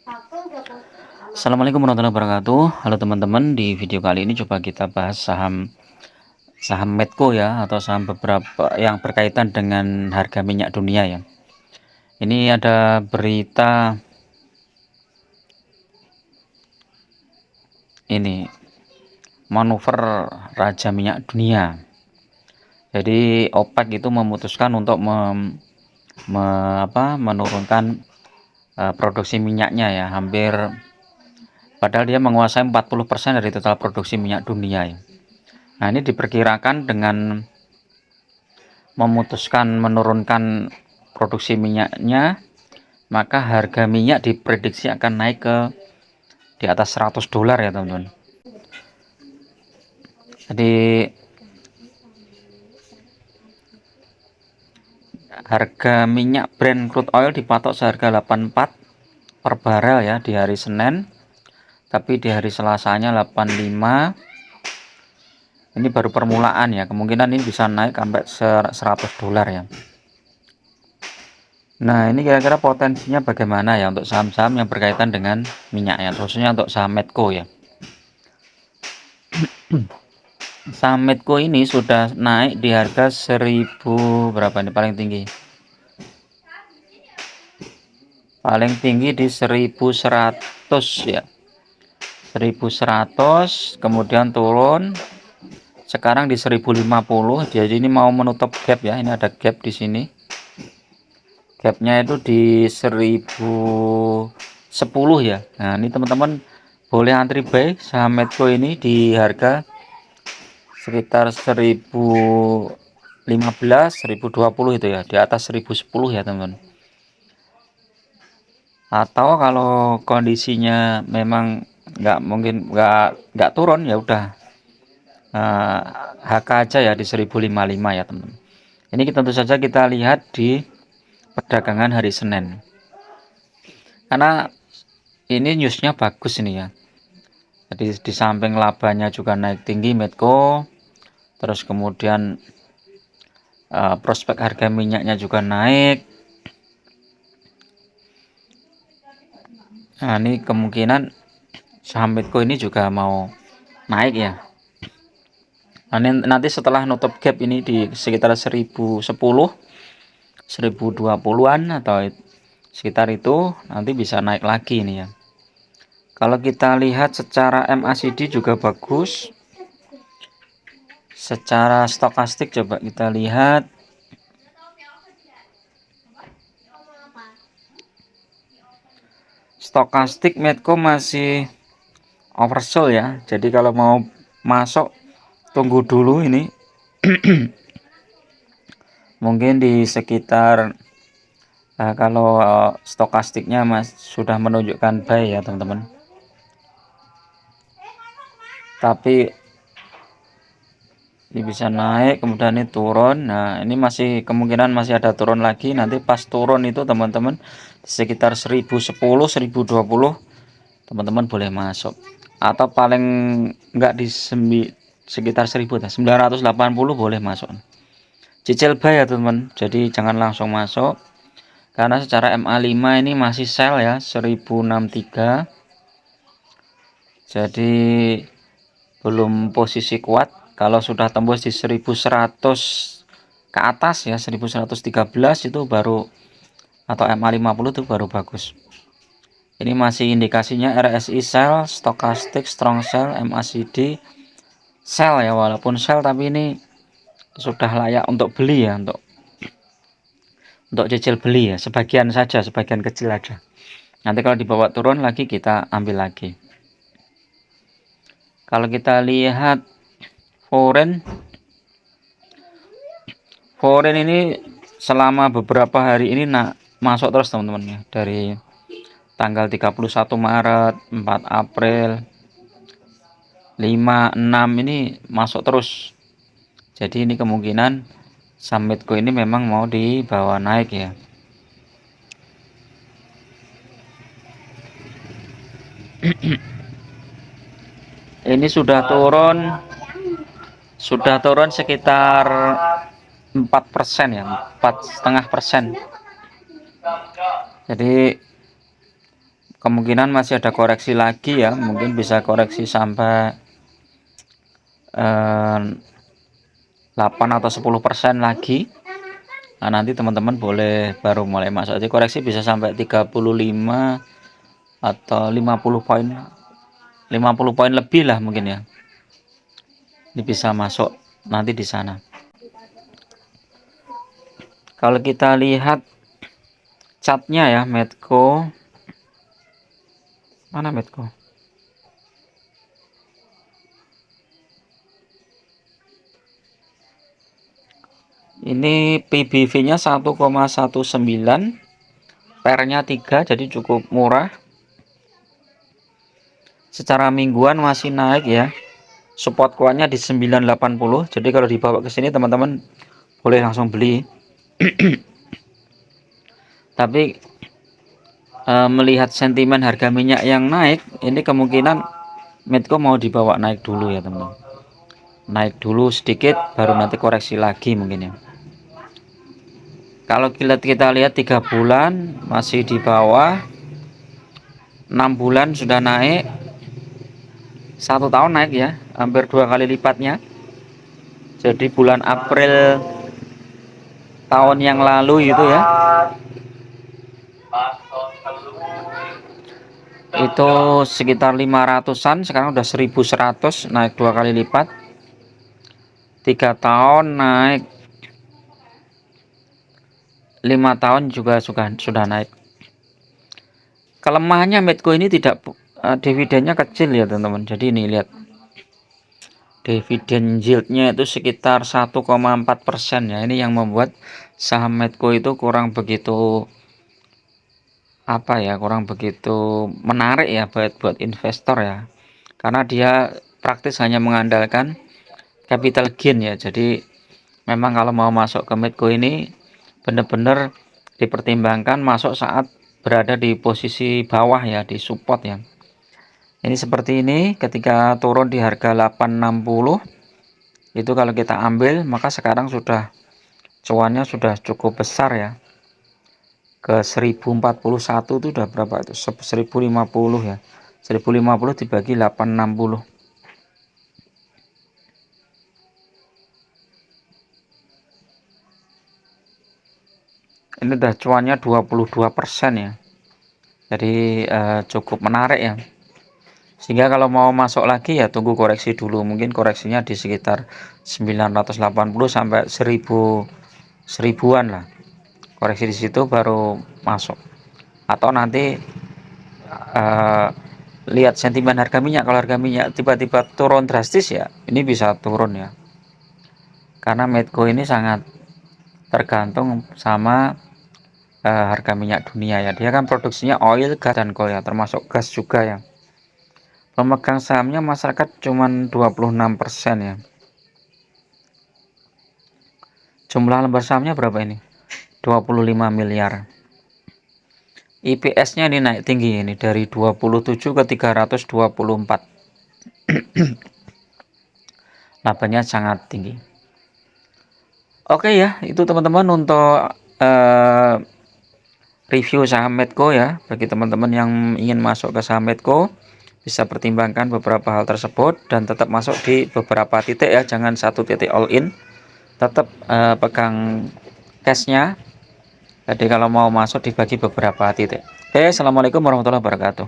Assalamualaikum warahmatullahi wabarakatuh. Halo teman-teman, di video kali ini coba kita bahas saham saham Medco ya, atau saham beberapa yang berkaitan dengan harga minyak dunia ya. Ini ada berita ini, manuver raja minyak dunia. Jadi OPEC itu memutuskan untuk menurunkan produksi minyaknya ya, padahal dia menguasai 40% dari total produksi minyak dunia ya. Nah, ini diperkirakan dengan memutuskan menurunkan produksi minyaknya, maka harga minyak diprediksi akan naik ke di atas $100 ya teman-teman. Jadi harga minyak Brent crude oil dipatok seharga 84 per barel ya di hari Senin, tapi di hari Selasanya 85. Ini baru permulaan ya, kemungkinan ini bisa naik sampai $100 ya. Nah, ini kira-kira potensinya bagaimana ya untuk saham-saham yang berkaitan dengan minyak ya, khususnya untuk saham Medco ya. Saham Medco ini sudah naik di harga 1000 berapa ini paling tinggi? Paling tinggi di 1100 ya. 1100, kemudian turun sekarang di 1050. Jadi ini mau menutup gap ya. Ini ada gap di sini. Gapnya itu di 1010 ya. Nah, ini teman-teman boleh antri buy saham Medco ini di harga sekitar 1015, 1020 itu ya, di atas 1010 ya teman-teman. Atau kalau kondisinya memang nggak turun ya udah, HK aja ya di 1055 ya teman-teman. Ini tentu saja kita lihat di perdagangan hari Senin, karena ini newsnya bagus ini ya. Jadi di samping labanya juga naik tinggi Medco, terus kemudian prospek harga minyaknya juga naik. Nah, ini kemungkinan saham Medco ini juga mau naik ya. Nah, nanti setelah nutup gap ini di sekitar 1010, 1020-an atau sekitar itu, nanti bisa naik lagi ini ya. Kalau kita lihat secara MACD juga bagus. Secara stokastik coba kita lihat. Stokastik Medco masih oversold ya. Jadi kalau mau masuk tunggu dulu ini. Mungkin di sekitar kalau stokastiknya sudah menunjukkan buy ya teman-teman. Tapi ini bisa naik kemudian ini turun. Nah, ini masih kemungkinan masih ada turun lagi. Nanti pas turun itu teman-teman sekitar 1010, 1020 teman-teman boleh masuk, atau paling enggak di sekitar 980 boleh masuk, cicil buy ya teman-teman. Jadi jangan langsung masuk, karena secara MA5 ini masih sell ya 1063, jadi belum posisi kuat. Kalau sudah tembus di 1100 ke atas ya, 1113 itu baru, atau MA50 itu baru bagus. Ini masih indikasinya RSI sell, stokastik strong sell, MACD sell ya, walaupun sell tapi ini sudah layak untuk beli ya, untuk cicil beli ya, sebagian saja, sebagian kecil aja. Nanti kalau dibawa turun lagi kita ambil lagi. Kalau kita lihat foreign ini selama beberapa hari ini masuk terus teman-teman ya, dari tanggal 31 Maret, 4 April, 5, 6 ini masuk terus. Jadi ini kemungkinan saham Medco ini memang mau dibawa naik ya. Ini sudah turun sekitar 4% ya, 4,5%. Jadi kemungkinan masih ada koreksi lagi ya, mungkin bisa koreksi sampai 8 atau 10% lagi. Nah, nanti teman-teman boleh baru mulai masuk. Jadi koreksi bisa sampai 35 atau 50 poin, 50 poin lebih lah mungkin ya. Ini bisa masuk nanti di sana. Kalau kita lihat chartnya ya, Medco mana, Medco ini PBV-nya 1,19, PER-nya 3, jadi cukup murah. Secara mingguan masih naik ya. Support kuatnya di 980. Jadi kalau dibawa ke sini teman-teman boleh langsung beli. Tapi melihat sentimen harga minyak yang naik, ini kemungkinan Medco mau dibawa naik dulu ya teman-teman. Naik dulu sedikit baru nanti koreksi lagi mungkin ya. Kalau kita lihat 3 bulan masih di bawah, 6 bulan sudah naik, 1 tahun naik ya, hampir 2 kali lipatnya. Jadi bulan April tahun yang lalu itu ya, itu sekitar 500-an, sekarang udah 1100, naik 2 kali lipat. 3 tahun naik, 5 tahun juga sudah naik. Kelemahannya Medco ini tidak dividennya kecil ya teman-teman. Jadi ini lihat, dividen yieldnya itu sekitar 1,4% ya. Ini yang membuat saham Medco itu kurang begitu kurang begitu menarik ya buat investor ya, karena dia praktis hanya mengandalkan capital gain ya. Jadi memang kalau mau masuk ke Medco ini benar-benar dipertimbangkan masuk saat berada di posisi bawah ya, di support ya. Ini seperti ini, ketika turun di harga 860 itu kalau kita ambil, maka sekarang sudah cuannya sudah cukup besar ya. Ke 1041 itu udah berapa itu? 1050 ya. 1050 dibagi 860. Ini udah cuannya 22% ya. Jadi cukup menarik ya. Sehingga kalau mau masuk lagi ya tunggu koreksi dulu. Mungkin koreksinya di sekitar 980 sampai 1000-an lah. Koreksi di situ baru masuk. Atau nanti lihat sentimen harga minyak. Kalau harga minyak tiba-tiba turun drastis ya, ini bisa turun ya. Karena Medco ini sangat tergantung sama harga minyak dunia ya. Dia kan produksinya oil, gas, dan coal ya, termasuk gas juga ya. Pemegang sahamnya masyarakat cuman 26% ya. Jumlah lembar sahamnya berapa ini? 25 miliar. IPS-nya ini naik tinggi ini dari 27 ke 324. Labanya sangat tinggi. Oke ya, itu teman-teman untuk review saham Medco ya. Bagi teman-teman yang ingin masuk ke saham Medco, bisa pertimbangkan beberapa hal tersebut dan tetap masuk di beberapa titik ya, jangan satu titik all in. Tetap pegang cashnya. Jadi kalau mau masuk dibagi beberapa titik. Oke, assalamualaikum warahmatullahi wabarakatuh.